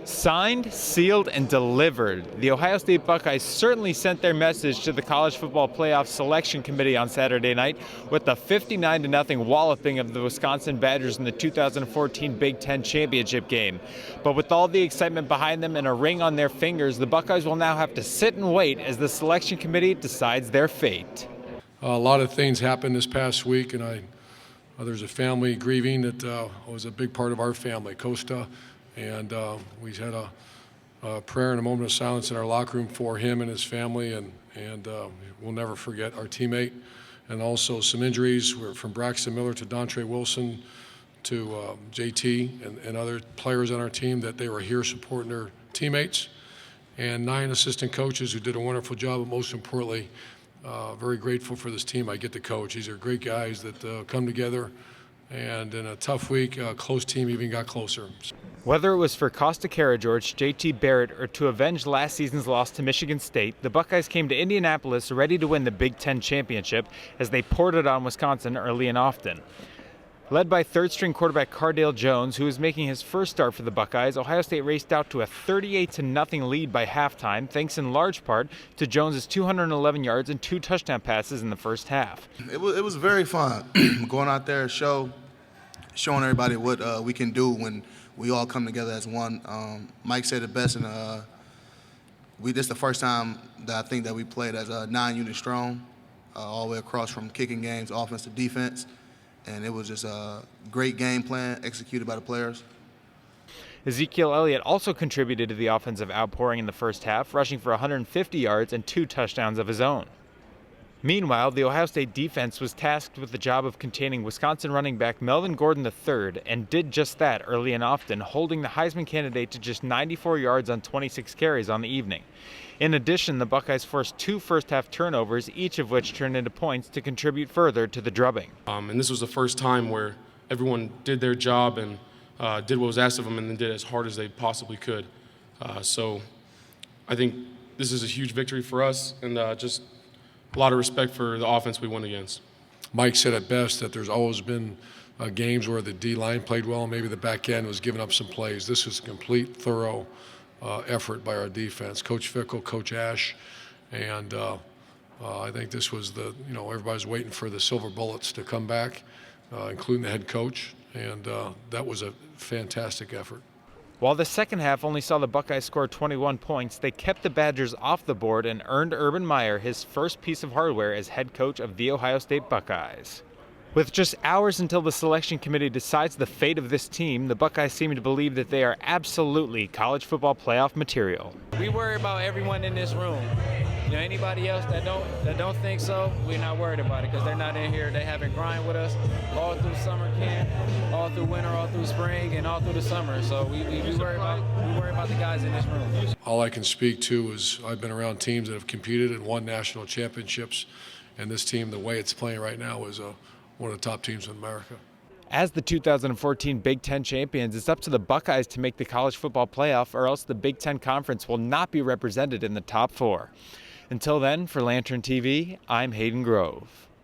Signed, sealed, and delivered. The Ohio State Buckeyes certainly sent their message to the College Football Playoff Selection Committee on Saturday night with the 59-0 walloping of the Wisconsin Badgers in the 2014 Big Ten Championship game. But with all the excitement behind them and a ring on their fingers, the Buckeyes will now have to sit and wait as the Selection Committee decides their fate. A lot of things happened this past week, and there's a family grieving that was a big part of our family, Costa. And we had a prayer and a moment of silence in our locker room for him and his family, and we'll never forget our teammate. And also some injuries were from Braxton Miller to Dontre Wilson to JT and other players on our team, that they were here supporting their teammates. And 9 assistant coaches who did a wonderful job, but most importantly, very grateful for this team I get to coach. These are great guys that come together, and in a tough week, a close team even got closer. Whether it was for Costa Karageorge, JT Barrett, or to avenge last season's loss to Michigan State, the Buckeyes came to Indianapolis ready to win the Big Ten championship as they poured it on Wisconsin early and often. Led by third-string quarterback Cardale Jones, who was making his first start for the Buckeyes, Ohio State raced out to a 38-0 lead by halftime, thanks in large part to Jones' 211 yards and 2 touchdown passes in the first half. It was very fun going out there, showing everybody what we can do when we all come together as one. Mike said it best, and this is the first time that I think that we played as a 9-unit strong, all the way across from kicking games, offense to defense. And it was just a great game plan executed by the players. Ezekiel Elliott also contributed to the offensive outpouring in the first half, rushing for 150 yards and 2 touchdowns of his own. Meanwhile, the Ohio State defense was tasked with the job of containing Wisconsin running back Melvin Gordon III, and did just that early and often, holding the Heisman candidate to just 94 yards on 26 carries on the evening. In addition, the Buckeyes forced 2 first-half turnovers, each of which turned into points to contribute further to the drubbing. And this was the first time where everyone did their job and did what was asked of them, and then did as hard as they possibly could. So I think this is a huge victory for us, and just a lot of respect for the offense we went against. Mike said it best, that there's always been games where the D-line played well, and maybe the back end was giving up some plays. This was a complete, thorough effort by our defense. Coach Fickle, Coach Ash, and I think this was everybody's waiting for the silver bullets to come back, including the head coach, and that was a fantastic effort. While the second half only saw the Buckeyes score 21 points, they kept the Badgers off the board and earned Urban Meyer his first piece of hardware as head coach of the Ohio State Buckeyes. With just hours until the selection committee decides the fate of this team, the Buckeyes seem to believe that they are absolutely college football playoff material. We worry about everyone in this room. Anybody else that don't think so, we're not worried about it, because they're not in here. They haven't grind with us all through summer camp, all through winter, all through spring, and all through the summer. So we worry about the guys in this room. All I can speak to is I've been around teams that have competed and won national championships, and this team, the way it's playing right now, is one of the top teams in America. As the 2014 Big Ten champions, it's up to the Buckeyes to make the college football playoff, or else the Big Ten Conference will not be represented in the top 4. Until then, for Lantern TV, I'm Hayden Grove.